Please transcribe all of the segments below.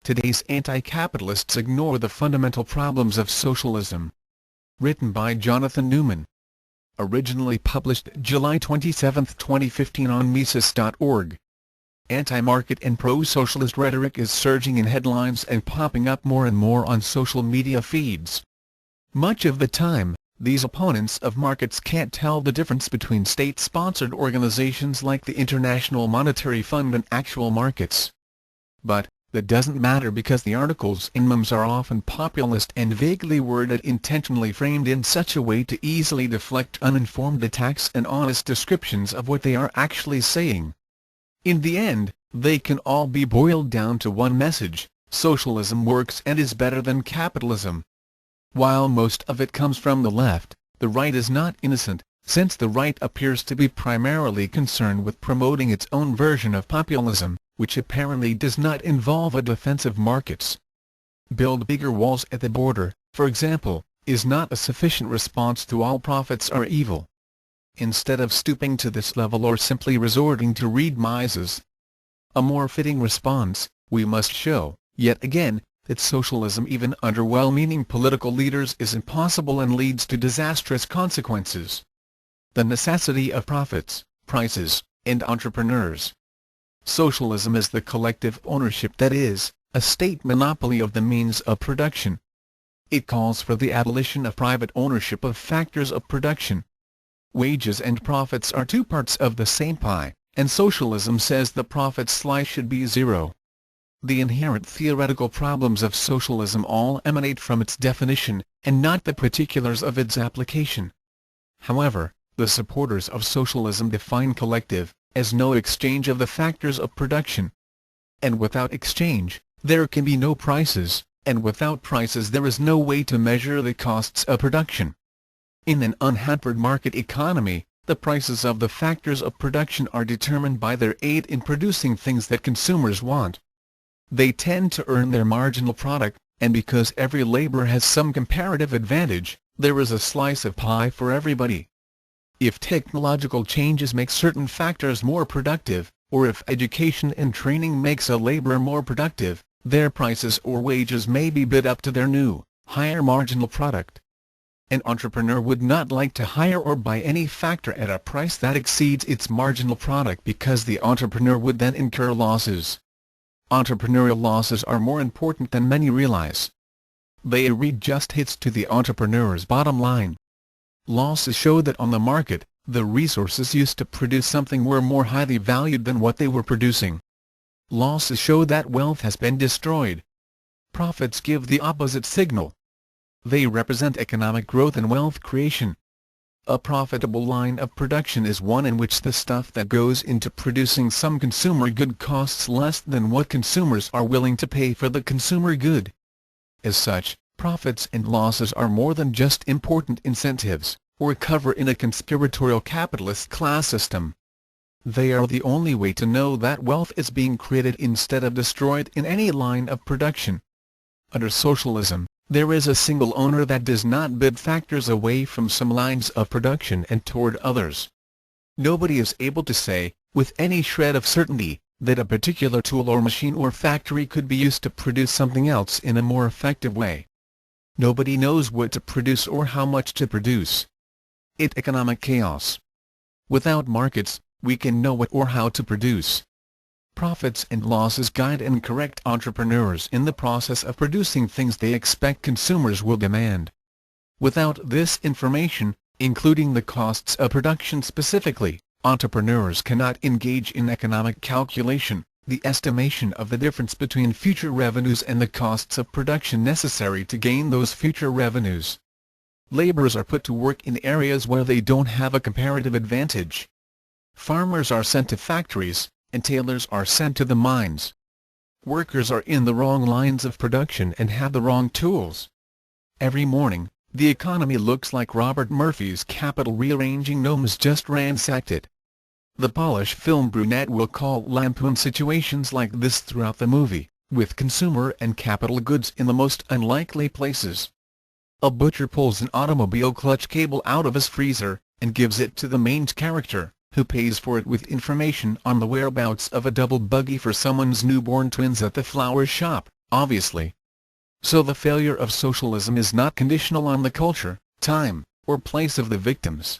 Today's anti-capitalists ignore the fundamental problems of socialism. Written by Jonathan Newman. Originally published July 27, 2015 on Mises.org. Anti-market and pro-socialist rhetoric is surging in headlines and popping up more and more on social media feeds. Much of the time, these opponents of markets can't tell the difference between state-sponsored organizations like the International Monetary Fund and actual markets. But that doesn't matter because the articles in memes are often populist and vaguely worded, intentionally framed in such a way to easily deflect uninformed attacks and honest descriptions of what they are actually saying. In the end, they can all be boiled down to one message: socialism works and is better than capitalism. While most of it comes from the left, the right is not innocent, since the right appears to be primarily concerned with promoting its own version of populism, which apparently does not involve a defense of markets. Build bigger walls at the border, for example, is not a sufficient response to all profits are evil. Instead of stooping to this level or simply resorting to read Mises, a more fitting response, we must show, yet again, that socialism even under well-meaning political leaders is impossible and leads to disastrous consequences. The necessity of profits, prices, and entrepreneurs. Socialism is the collective ownership, that is, a state monopoly of the means of production. It calls for the abolition of private ownership of factors of production. Wages and profits are two parts of the same pie, and socialism says the profit slice should be zero. The inherent theoretical problems of socialism all emanate from its definition, and not the particulars of its application. However, the supporters of socialism define collective as no exchange of the factors of production. And without exchange, there can be no prices, and without prices there is no way to measure the costs of production. In an unhampered market economy, the prices of the factors of production are determined by their aid in producing things that consumers want. They tend to earn their marginal product, and because every laborer has some comparative advantage, there is a slice of pie for everybody. If technological changes make certain factors more productive, or if education and training makes a laborer more productive, their prices or wages may be bid up to their new, higher marginal product. An entrepreneur would not like to hire or buy any factor at a price that exceeds its marginal product because the entrepreneur would then incur losses. Entrepreneurial losses are more important than many realize. They read just hits to the entrepreneur's bottom line. Losses show that on the market, the resources used to produce something were more highly valued than what they were producing. Losses show that wealth has been destroyed. Profits give the opposite signal. They represent economic growth and wealth creation. A profitable line of production is one in which the stuff that goes into producing some consumer good costs less than what consumers are willing to pay for the consumer good. As such, profits and losses are more than just important incentives, or cover in a conspiratorial capitalist class system. They are the only way to know that wealth is being created instead of destroyed in any line of production. Under socialism, there is a single owner that does not bid factors away from some lines of production and toward others. Nobody is able to say, with any shred of certainty, that a particular tool or machine or factory could be used to produce something else in a more effective way. Nobody knows what to produce or how much to produce. It's economic chaos. Without markets, we can know what or how to produce. Profits and losses guide and correct entrepreneurs in the process of producing things they expect consumers will demand. Without this information, including the costs of production specifically, entrepreneurs cannot engage in economic calculation, the estimation of the difference between future revenues and the costs of production necessary to gain those future revenues. Laborers are put to work in areas where they don't have a comparative advantage. Farmers are sent to factories, and tailors are sent to the mines. Workers are in the wrong lines of production and have the wrong tools. Every morning, the economy looks like Robert Murphy's Capital rearranging gnomes just ransacked it. The polished film brunette will lampoon situations like this throughout the movie, with consumer and capital goods in the most unlikely places. A butcher pulls an automobile clutch cable out of his freezer, and gives it to the main character, who pays for it with information on the whereabouts of a double buggy for someone's newborn twins at the flower shop, obviously. So the failure of socialism is not conditional on the culture, time, or place of the victims.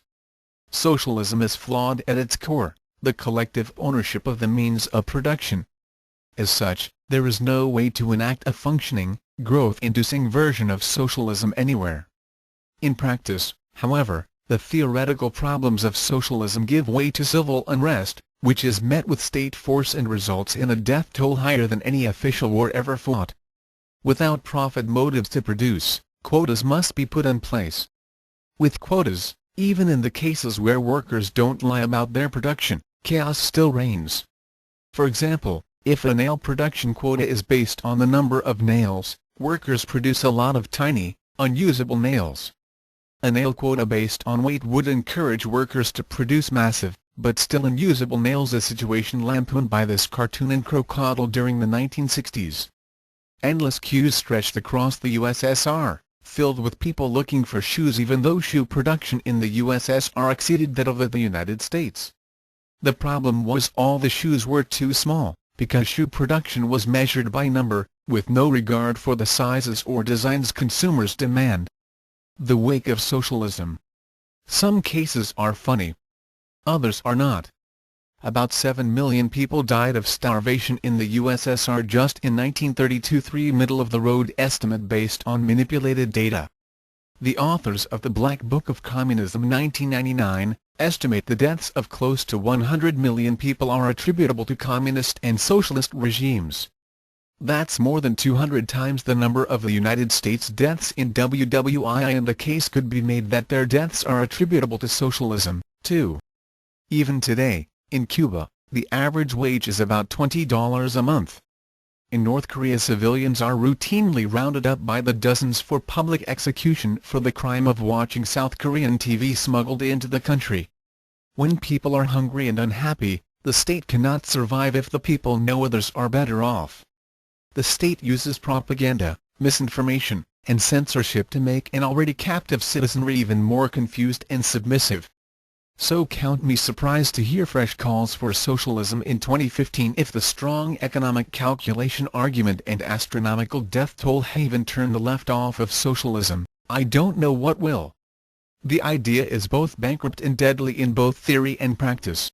Socialism is flawed at its core, the collective ownership of the means of production. As such, there is no way to enact a functioning, growth-inducing version of socialism anywhere. In practice, however, the theoretical problems of socialism give way to civil unrest, which is met with state force and results in a death toll higher than any official war ever fought. Without profit motives to produce, quotas must be put in place. With quotas, even in the cases where workers don't lie about their production, chaos still reigns. For example, if a nail production quota is based on the number of nails, workers produce a lot of tiny, unusable nails. A nail quota based on weight would encourage workers to produce massive, but still unusable nails, a situation lampooned by this cartoon and crocodile during the 1960s. Endless queues stretched across the USSR, filled with people looking for shoes even though shoe production in the USSR exceeded that of the United States. The problem was all the shoes were too small, because shoe production was measured by number, with no regard for the sizes or designs consumers demand. The wake of socialism. Some cases are funny. Others are not. About 7 million people died of starvation in the USSR just in 1932, three middle-of-the-road estimate based on manipulated data. The authors of the Black Book of Communism 1999 estimate the deaths of close to 100 million people are attributable to communist and socialist regimes. That's more than 200 times the number of the United States deaths in WWI, and the case could be made that their deaths are attributable to socialism, too. Even today, in Cuba, the average wage is about $20 a month. In North Korea, civilians are routinely rounded up by the dozens for public execution for the crime of watching South Korean TV smuggled into the country. When people are hungry and unhappy, the state cannot survive if the people know others are better off. The state uses propaganda, misinformation, and censorship to make an already captive citizenry even more confused and submissive. So count me surprised to hear fresh calls for socialism in 2015 if the strong economic calculation argument and astronomical death toll haven turn the left off of socialism. I don't know what will. The idea is both bankrupt and deadly in both theory and practice.